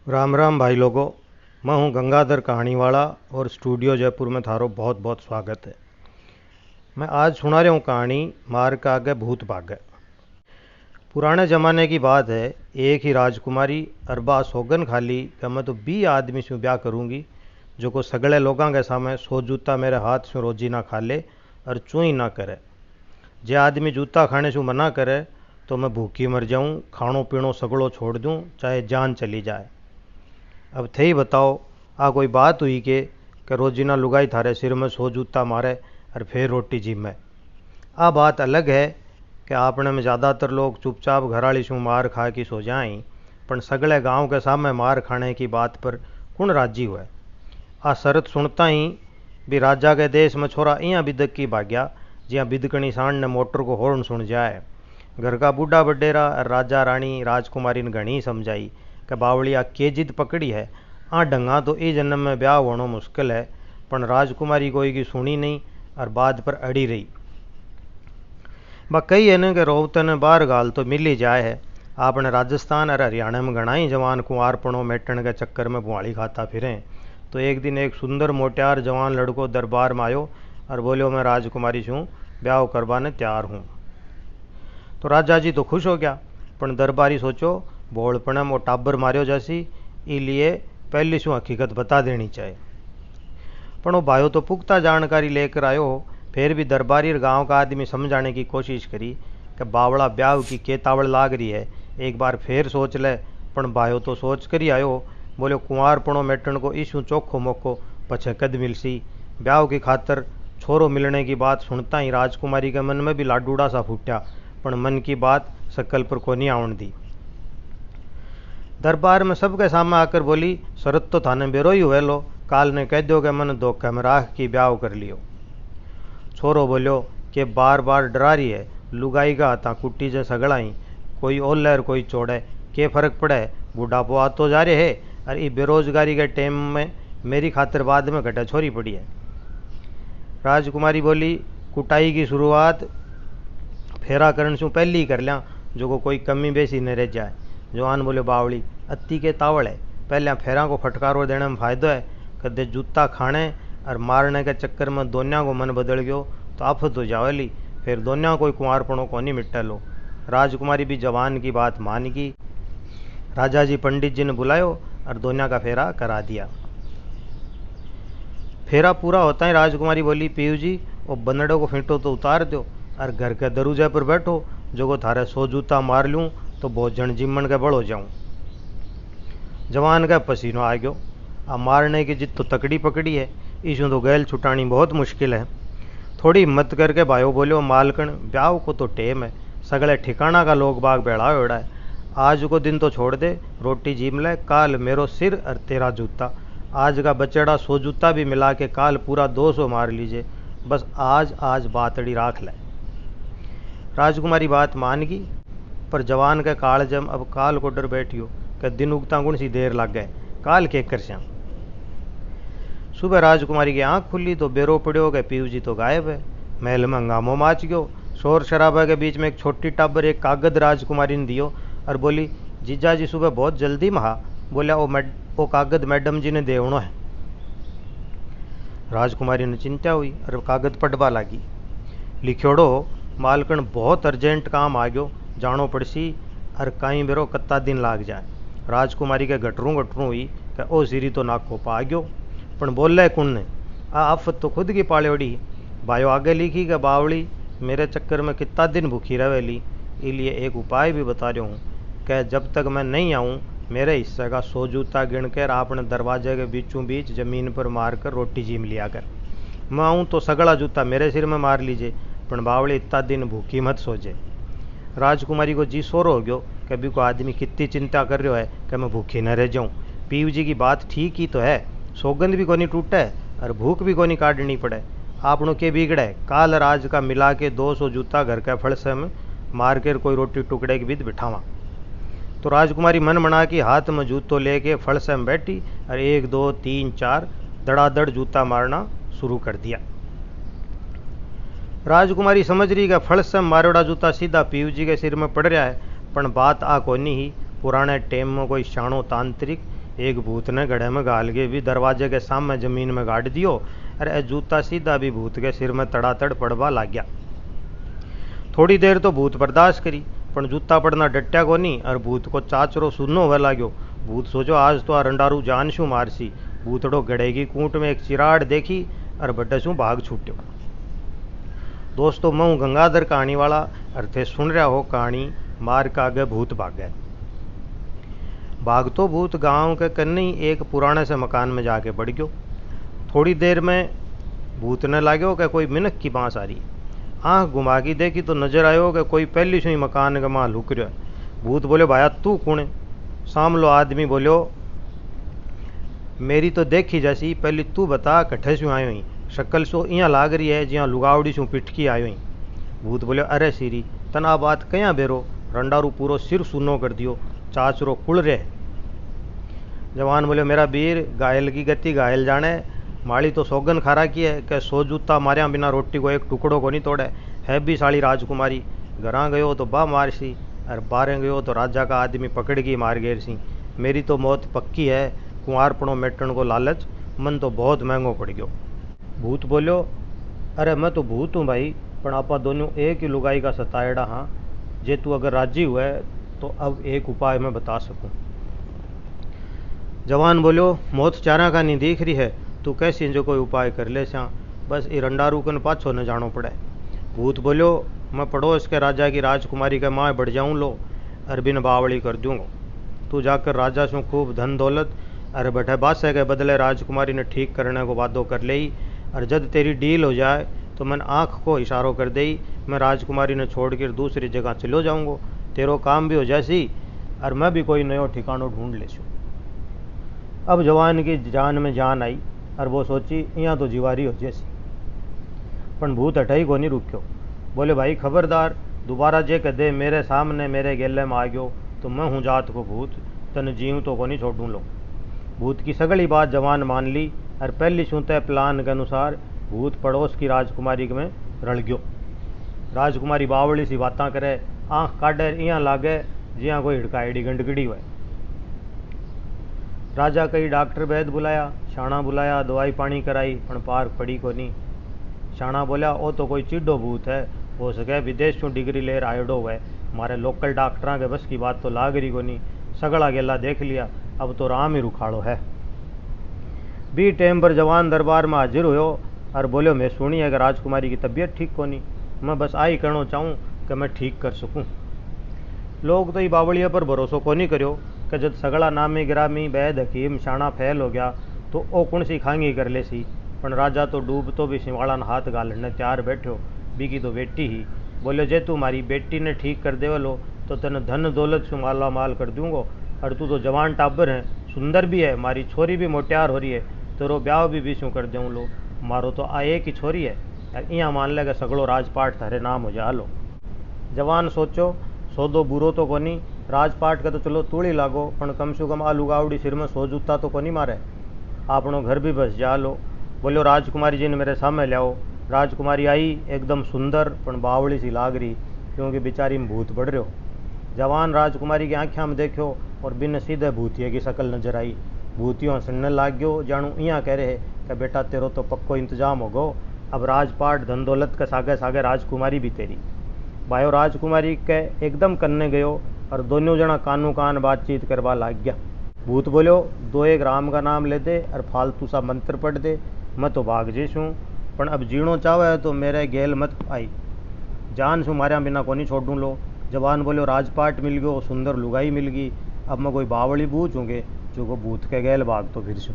राम राम भाई लोगों। मैं हूं गंगाधर कहानीवाला और स्टूडियो जयपुर में थारो बहुत बहुत स्वागत है। मैं आज सुना रहा हूँ कहानी मार का आगे भूत भागे। पुराने ज़माने की बात है। एक ही राजकुमारी अरबा सौगन खाली कि मैं तो 20 आदमी से ब्याह करूँगी जो को सगले लोगों के सामने सो जूता मेरे हाथ से रोजी ना खा ले और चुई ना करे। जे आदमी जूता खाने से मना करे तो मैं भूखी मर जाऊँ, खानो पीनो सगड़ो छोड़ दूँ, चाहे जान चली जाए। अब थे ही बताओ, आ कोई बात हुई कि रोजीना लुगाई थारे सिर में सो जूता मारे और फिर रोटी जिम्मे। आ बात अलग है कि आपने में ज़्यादातर लोग चुपचाप घराली शू मार खा की सो जाएं, पण सगले गांव के सामने मार खाने की बात पर कौन राजी हुए। आ शरत सुनता ही भी राजा के देश में छोरा इं बिदक की भाग्या जिया बिदकनी सांड ने मोटर को हॉर्न सुन जाए। घर का बूढ़ा बडेरा और राजा रानी राजकुमारी ने घनी समझाई कि बावलिया के जिद पकड़ी है, आ डंगा तो ई जन्म में ब्याह होना मुश्किल है। पण राजकुमारी कोई की सुनी नहीं और बात पर अड़ी रही। बा कही है न कि रोहतन बार गाल तो मिल ही जाए है। आपने राजस्थान और हरियाणा में घना ही जवान कुंवारपणों मेटन के चक्कर में बुआली खाता फिरें। तो एक दिन एक सुंदर मोटियार जवान लड़को दरबार में आयो और बोलो मैं राजकुमारी छूँ, ब्याह करवाने तैयार हूँ। तो राजा जी तो खुश हो गया, पण दरबारी सोचो भोलपने वो टाबर मारियो जैसी इसलिए पहली शू हकीकत बता देनी चाहिए। पण वो भाइयों तो पुख्ता जानकारी लेकर आयो। फिर भी दरबारी और गांव का आदमी समझाने की कोशिश करी कि बावड़ा ब्याह की केतावड़ लाग रही है, एक बार फिर सोच ले। पण भाइयों तो सोच कर ही आयो। बोलो कुंवारपणो मेटन को इशू चोखो मोखो पछे कद मिलसी। ब्याह की खातर छोरो मिलने की बात सुनता ही राजकुमारी के मन में भी लाडूड़ा सा फूटा, पण मन की बात सकल पर कोनी आवन दी। दरबार में सबके सामने आकर बोली, शरत तो थाने बेरो ही हुए लो, काल ने कह दो कि मन धोखे में राख की ब्याह कर लियो। छोरो बोलो कि बार बार डरा रही है, लुगाई का हाथा कुट्टी जे सगड़ाई, कोई ओले और कोई चोड़े, के फर्क पड़े, बुढ़ापो आ तो जा रहे है और ये बेरोजगारी के टाइम में मेरी खातिर बाद में घटा छोरी पड़ी है। राजकुमारी बोली, कुटाई की शुरुआत फेरा करण से पहले ही कर लिया, जो को कोई कमी बेसी न रह जाए। जवान बोले, बावली अति के तावड़ है, पहले फेरा को फटकारो देने में फायदो है, कदे जूता खाने और मारने के चक्कर में दोनों को मन बदल गयो तो आफत हो जावेली, फिर दोनों कोई कुंवारपणों को नहीं मिटा लो। राजकुमारी भी जवान की बात मान गई। राजा जी पंडित जी ने बुलायो और दोनों का फेरा करा दिया। फेरा पूरा होता है राजकुमारी बोली, पीयू जी वो बनड़ों को फेंटो तो उतार दो और घर के दरूजे पर बैठो, जो को थारे सो जूता मार लूँ तो भोजन जिम्मन के बड़ हो जाऊँ। जवान का पसीनो आ गयो। अब मारने की जिद तो तकड़ी पकड़ी है, इसमें तो गैल छुटानी बहुत मुश्किल है। थोड़ी हिम्मत करके भाइयों बोलो, मालकन ब्याह को तो टेम है, सगले ठिकाना का लोग बाग बेड़ा वेड़ा है, आज को दिन तो छोड़ दे, रोटी जिम ले, काल मेरो सिर और तेरा जूता, आज का बचड़ा सो जूता भी मिला के काल पूरा 200 मार लीजिए, बस आज बातड़ी राख ले। राजकुमारी बात मान गई, पर जवान के काल जम अब काल को डर बैठियो कि दिन उगता गुण सी देर लग गए, काल के कर श्याम। सुबह राजकुमारी की आंख खुली तो बेरो पड़ो कि पीयू जी तो गायब है। महल में हंगामो माच गयो। शोर शराबा के बीच में एक छोटी टाबर एक कागज राजकुमारी ने दियो और बोली, जीजा जी सुबह बहुत जल्दी महा, बोलिया वो कागज मैडम जी ने देवनो है। राजकुमारी ने चिंता हुई और कागज पढ़वा लगी। लिखोड़ो, मालकन बहुत अर्जेंट काम आ गयो, जानो पड़सी और कहीं बेरो कत्ता दिन लाग जाए। राजकुमारी के गटरू हुई कि ओ सीरी तो नाको पा गयो, पण बोले कुण ने, आ आफत तो खुद की पाड़ोड़ी। भाइयों आगे लिखी कि बावली मेरे चक्कर में कितना दिन भूखी रहेली, इसलिए एक उपाय भी बता रहा हूँ कि जब तक मैं नहीं आऊँ मेरे हिस्से का 100 जूता गिन कर आपने दरवाजे के बीचों बीच जमीन पर मार कर रोटी जीम लिया कर। मैं आऊँ तो सगड़ा जूता मेरे सिर में मार लीजिए, पण बावली इतना दिन भूखी मत सोचे। राजकुमारी को जी सोरो हो गयो, कभी को आदमी कितनी चिंता कर रहा है कि मैं भूखी न रह जाऊँ। पीयू जी की बात ठीक ही तो है, सौगंध भी कोनी टूटे और भूख भी कोनी काटनी पड़े। आपनों के बिगड़े काल राज का मिला के 200 जूता घर के फल से में मार कर कोई रोटी टुकड़े के बीच बिठावा। तो राजकुमारी मन मना के हाथ में जूतो लेके फल से में बैठी और 1 2 3 4 दड़ादड़ जूता मारना शुरू कर दिया। राजकुमारी समझ रही कि फल से मारोड़ा जूता सीधा पीयू जी के सिर में पड़ रहा है, पण बात आ कोनी ही पुराने टेम में कोई शाणो तांत्रिक एक भूत ने गड्ढे में गाल के भी दरवाजे के सामने जमीन में गाड़ दियो, अरे जूता सीधा भी भूत के सिर में तड़ातड़ पड़वा लाग गया। थोड़ी देर तो भूत बर्दाश्त करी, पण जूता पड़ना डट्या को नहीं और भूत को चाचरो सुनो हुआ लाग्यो। भूत सोचो आज तो आ रंडारू जान शू मारसी। भूतड़ो गड़े की कूट में एक चिराड़ देखी और बड्डे शू भाग छूट्यो। दोस्तों, मैं हूँ गंगाधर कहानी वाला और थे सुन रहा हो कहानी मार का आगे भूत भागे। भागतो भूत गांव के कन्ने ही एक पुराने से मकान में जाके बढ़ गयो। थोड़ी देर में भूत ने लाग्यो कि कोई मिनक की बांस आ रही। आँख घुमा की देखी तो नजर आयो कि कोई पहली से ही मकान के मां लुक रहा है। भूत बोलो भाया तू कौन है? सामलो आदमी बोलो मेरी तो देखी जैसी, पहले तू बता कट्ठे से आयो ही? शक्ल सो इं लाग रही है जियां लुगावड़ी से पिटकी आयो ही। भूत बोलो अरे सीरी तना बात कया बेरो? रंडारू पूरो सिर सुनो कर दियो, चाचरो कुल रे। जवान बोले मेरा वीर घायल की गति घायल जाने, माड़ी तो सौगन खारा की है कि सो जूता मारिया बिना रोटी को एक टुकड़ो को नहीं तोड़े। है भी साली राजकुमारी, घरा गयो तो बा मारसी और बारे गयो तो राजा का आदमी पकड़ की मार गेर सी। मेरी तो मौत पक्की है, कुंवारपणों मेटन को लालच मन तो बहुत महंगो पड़ गयो। भूत बोलो अरे मैं तो भूत हूँ भाई, पर आपा दोनों एक ही लुगाई का सताएड़ा। हाँ जे तू अगर राजी हुआ तो अब एक उपाय मैं बता सकूँ। जवान बोलो मौत चारा का नहीं दिख रही है, तू कैसी जो कोई उपाय कर ले स्या, बस ये रंडारू कन पाछो न जानो पड़े। भूत बोलो मैं पड़ोस के राजा की राजकुमारी के माँ बढ़ जाऊँ लो और बिन बावड़ी कर दूंगा। तू जाकर राजा से खूब धन दौलत अरे बैठे बादशाह के बदले राजकुमारी ने ठीक करने को वादो कर ले, और जब तेरी डील हो जाए तो मैं आँख को इशारों कर दे, मैं राजकुमारी ने छोड़कर दूसरी जगह चलो जाऊँगा। तेरो काम भी हो जासी और मैं भी कोई नयो ठिकानो ढूंढ लेसूँ। अब जवान की जान में जान आई और वो सोची यहाँ तो जीवारी हो जैसी। पण भूत हटाई को नहीं रुक्यो। बोले भाई खबरदार, दोबारा जे कदे मेरे सामने मेरे गेले में आ गयो तो मैं हूँ जात को भूत, तन जीव तो को नहीं छोड़ूँ लो। भूत की सगली बात जवान मान ली और पहली सुनते प्लान के अनुसार भूत पड़ोस की राजकुमारी में रल गयो। राजकुमारी बावड़ी सी बातें करे, आँख काटे इं लागे जिया कोई हिड़काईडी गंडगड़ी हुए। राजा कई डॉक्टर वैद बुलाया, शाणा बुलाया, दवाई पानी कराई, पण पार पड़ी को नहीं। शाणा बोला ओ तो कोई चिड्डो भूत है, हो सके विदेश में डिग्री लेर आयोडो हुए, मारे लोकल डॉक्टर के बस की बात तो लाग रही को नहीं। सगड़ा गेला देख लिया, अब तो राम ही रुखाड़ो है। बी टाइम पर जवान दरबार में हाजिर हुयो और बोलो मैं सुनी है कि राजकुमारी की तबीयत ठीक को नहीं, मैं बस आई कहना चाहूँ कि मैं ठीक कर सकूँ। लोग तो ये बावड़िया पर भरोसो को नहीं करो कि जब सगड़ा नामी गिरामी वैद हकीम शाणा फैल हो गया तो ओ कौन सी खांगी कर ले सी। पण राजा तो डूब तो भी सिवाड़ा न हाथ गालने तैयार बैठो, बीकी तो बेटी ही। बोले जे तू मारी बेटी ने ठीक कर दे लो तो तेने धन दौलत से माला माल कर दूंगो, और तू तो जवान टाबर है, सुंदर भी है, मारी छोरी भी मोटियार हो रही है, तेरो ब्याह भी बीसू कर दूँ लो। मारो तो आ एक ही छोरी है, इं मान लेगा सगड़ो राजपाट थारे नाम हो जा लो। जवान सोचो सौदो बुरो तो कोनी, राजपाट का तो चलो तूड़ी लागो, पण कम से कम आ लुगावड़ी सिर में सो जूता तो कोनी मारे, आपनो घर भी बस जा लो। बोलो राजकुमारी जी ने मेरे सामने लाओ। राजकुमारी आई, एकदम सुंदर पण बावड़ी सी लाग रही, क्योंकि बेचारी में भूत बढ़ रहो। जवान राजकुमारी की आँखों में देखो और बिन सीधे भूतिया की शकल नजर आई। भूतियों सुनने लाग गयो, जानू इं कह रहे कि बेटा तेरो तो पक्को इंतजाम हो गो, अब राजपाट धन दौलत के सागे सागे राजकुमारी भी तेरी। भाई राजकुमारी के एकदम कन्ने गयो और दोनों जना कानू कान बातचीत करवा लाग गया। भूत बोलो दो एक राम का नाम ले दे और फालतू सा मंत्र पढ़ दे, मैं तो भाग जीसूँ, पण अब जीणो चाहे तो मेरे गेल मत आई, जान सू मारिया बिना को नहीं छोड़ूँ लो। जवान बोलो राजपाट मिल गयो, सुंदर लुगाई मिल गई, अब मैं कोई बावड़ी बूझूँगे जो को भूत के गेल भाग तो फिर सू।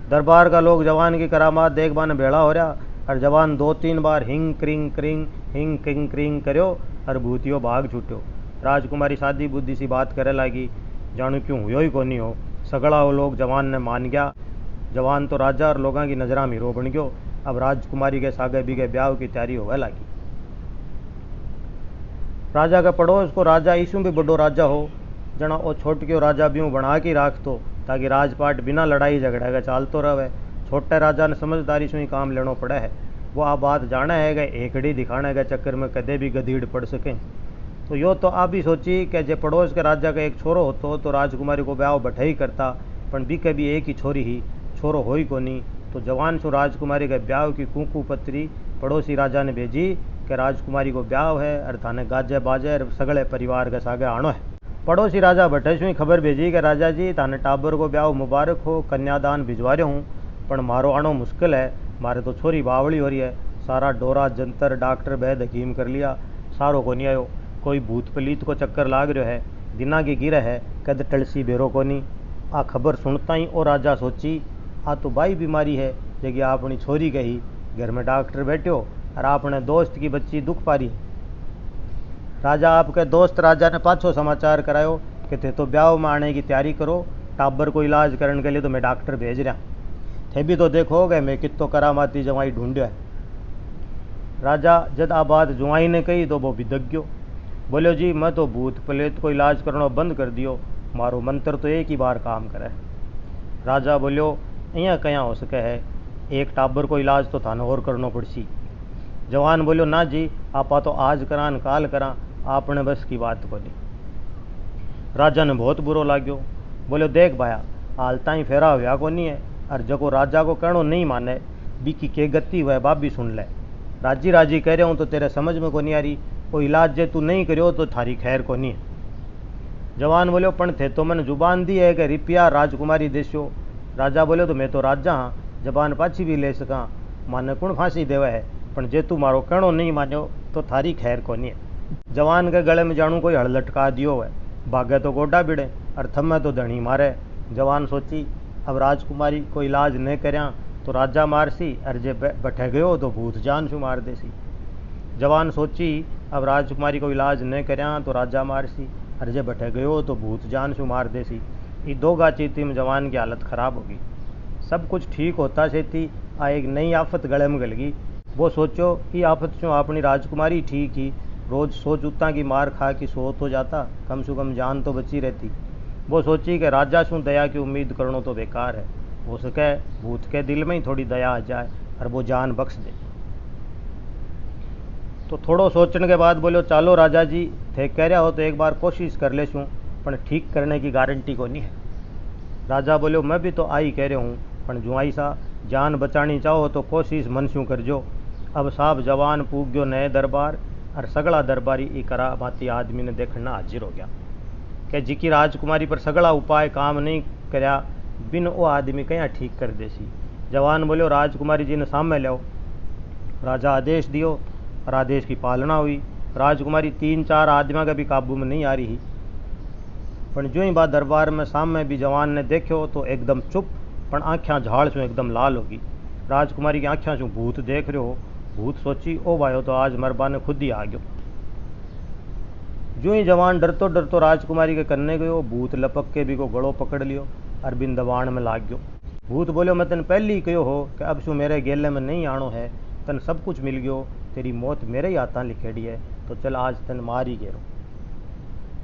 दरबार का लोग जवान की करामात देखबाने भेड़ा हो रहा और जवान दो तीन बार हिंग क्रिंग क्रिंग करो और भूतियो भाग छूटो। राजकुमारी शादी बुद्धि सी बात करे लागी, जानू क्यों हुयो ही को नहीं हो। सगड़ा वो लोग जवान ने मान गया। जवान तो राजा और लोगों की नजरा में हीरो बन गयो। अब राजकुमारी के सागे बीगे ब्याह की तैयारी होवे लागी। राजा का पड़ोस को राजा ईसू भी बड़ो राजा हो, जना वो छोट के राजा भी बना के राख तो, ताकि राजपाट बिना लड़ाई झगड़ा का चालतो रहे। छोटे राजा ने समझदारी से ही काम लेना पड़ा है। वो आ बात जाना है कि एकड़ी दिखाने के चक्कर में कदे भी गधीड़ पड़ सकें। तो यो तो आप ही सोची कि जे पड़ोस के राजा का एक छोरो होतो तो राजकुमारी को ब्याह बैठे ही करता, पण बी के भी एक ही छोरी ही, छोरो हो ही कोनी। तो जवान सु राजकुमारी के ब्याह की कुंकू पत्री पड़ोसी राजा ने भेजी कि राजकुमारी को ब्याह है और थाने गाजे बाजे और सगले परिवार के सागे आनो है। पड़ोसी राजा भट्टे से खबर भेजी कि राजा जी थाने टाबर को ब्याह मुबारक हो, कन्यादान भिजवा रहा हूँ, पण मारो आनो मुश्किल है, मारे तो छोरी बावड़ी हो रही है। सारा डोरा जंतर डॉक्टर वैद हकीम कर लिया, सारो को नहीं आयो। कोई भूत पलीत को चक्कर लाग रहा है, दिना की गिर है, कद टलसी बेरो को नहीं। आ खबर सुनता ही ओ राजा सोची आ तो बाई बीमारी है, जगह अपनी छोरी कही घर में डॉक्टर बैठो और आपने दोस्त की बच्ची दुख पारी। राजा आपके दोस्त राजा ने पाछो समाचार करायो कि थे तो ब्याह में आने की तैयारी करो, टाबर को इलाज करने के लिए तो मैं डॉक्टर भेज रहा, थे भी तो देखोगे मैं कितो करामाती जवाई ढूंढ्यो है। राजा जद आ बात जुआई ने कही तो वो बिदक गयो, बोलो जी मैं तो भूत प्रेत को इलाज करना बंद कर दियो, मारो मंत्र तो एक ही बार काम करे। राजा बोलो यहाँ कहाँ हो सके है, एक टाबर को इलाज तो थाने और करना पड़सी। जवान बोलो ना जी आपा तो आज करान काल करा, आपने बस की बात को नहीं। राजा ने बहुत बुरो लाग्यो, बोलो देख भाया हालता ही फेरा हुआ को नहीं है, और जको राजा को कहनो नहीं माने बीकी के गति हुआ बाबी सुन ले। राजी राजी कह रहा हूँ तो तेरे समझ में को नहीं आ रही, वो इलाज जे तू नहीं करियो तो थारी खैर को नहीं है। जवान बोलो पण थे तो मैंने जुबान दी है कि रिपिया राजकुमारी देशो। राजा बोलो तो मैं तो राजा हाँ, जबान पाछी भी ले सका, माने कुण फांसी देवे है, पण जे तू मारो कहनो नहीं मान्यो तो थारी खैर को नहीं है। जवान के गले में जानू कोई हड़ लटका दियो है, भागे तो गोडा बिड़े और थमे तो धनी मारे। जवान सोची अब राजकुमारी को इलाज नहीं करया तो राजा मारसी, और जे बैठे गयो तो भूत जान शू मार देसी। जवान सोची अब राजकुमारी को इलाज नहीं करया तो राजा मारसी, और जे बैठे गयो तो भूत जान शू मार देसी। ये दो गाचीती में जवान की हालत खराब होगी। सब कुछ ठीक होता से थी आ एक नई आफत गले में गल गई। वो सोचो कि आफत से अपनी राजकुमारी ठीक ही, रोज सो जूता की मार खा कि सो तो जाता, कम से कम जान तो बची रहती। वो सोची कि राजा शू दया की उम्मीद करना तो बेकार है, हो सके भूत के दिल में ही थोड़ी दया आ जाए और वो जान बख्श दे। तो थोड़ो सोचने के बाद बोलो चालो राजा जी थे कह रहा हो तो एक बार कोशिश कर ले शू, पर ठीक करने की गारंटी को नहीं है। राजा बोलो मैं भी तो आई कह रहा हूँ, पर जुआई सा जान बचानी चाहो तो कोशिश मन शू करजो। अब साहब जवान पूग गयो नए दरबार, और सगड़ा दरबारी ई करा भाती आदमी ने देखना हाजिर हो गया कि जिकी राजकुमारी पर सगड़ा उपाय काम नहीं करया, बिन वो आदमी कहीं ठीक कर देसी। जवान बोलो राजकुमारी जी ने सामने लो। राजा आदेश दियो और आदेश की पालना हुई। राजकुमारी 3-4 आदमियों के भी काबू में नहीं आ रही, पर जो ही बात दरबार में सामने भी जवान ने देखो तो एकदम चुप, पर आँखें झाड़ से एकदम लाल होगी। राजकुमारी की आँखें से भूत देख रहे हो। भूत सोची ओ भाई तो आज मरबा ने खुद ही आ गयो। जो ही जवान डरतो डरतो राजकुमारी के करने गयो, भूत लपक के भी को गड़ो पकड़ लियो और बिन दबाण में लाग गयो। भूत बोलो मैं तेन पहले ही कहो हो कि अब शू मेरे गेले में नहीं आनो है, तन सब कुछ मिल गयो, तेरी मौत मेरे ही हाथा लिखेड़ी है, तो चल आज तन मार ही गेरो।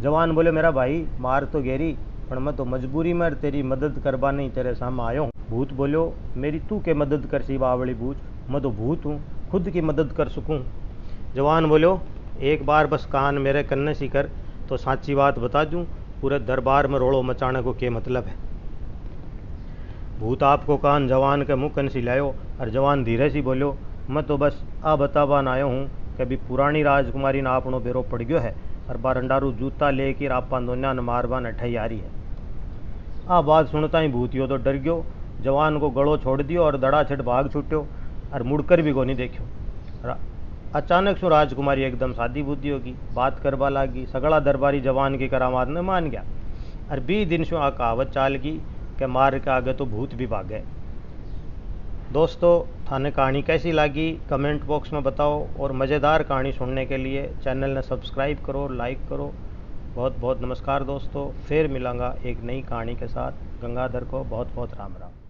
जवान बोले मेरा भाई मार तो गेरी, पर मैं तो मजबूरी में तेरी मदद करवा नहीं तेरे सामने आयो हूँ। भूत बोलो मेरी तू के मदद कर सी बावली बूझ, मैं तो भूत हूँ, खुद की मदद कर सकूँ। जवान बोलो एक बार बस कान मेरे कन्ने सी कर तो साची बात बता दूँ, पूरे दरबार में रोड़ो मचाने को क्या मतलब है। भूत आपको कान जवान के मुँह कन सी लायो, और जवान धीरे सी बोलो मैं तो बस आ बतावान आयो हूँ कि अभी पुरानी राजकुमारी ने आपनो बेरो पड़ गयो है, और बारंडारू जूता लेकर आपा दोन्या ने मारवान अठाई आ रही है। आ बात सुनता ही भूतियो तो डर गयो। जवान को गड़ो छोड़ दियो और दड़ाछट भाग छूट्यो, और मुड़कर भी को नहीं देखो। अचानक सु राजकुमारी एकदम सादी बुद्धि होगी, बात करवा लागी। सगड़ा दरबारी जवान की करामात ने मान गया, और 20 दिन से आ कहावत चाल गई कि मार के आगे तो भूत भी भागे। दोस्तों थाने कहानी कैसी लगी कमेंट बॉक्स में बताओ, और मज़ेदार कहानी सुनने के लिए चैनल ने सब्सक्राइब करो, लाइक करो। बहुत बहुत नमस्कार दोस्तों, फिर मिलांगा एक नई कहानी के साथ। गंगाधर को बहुत बहुत राम राम।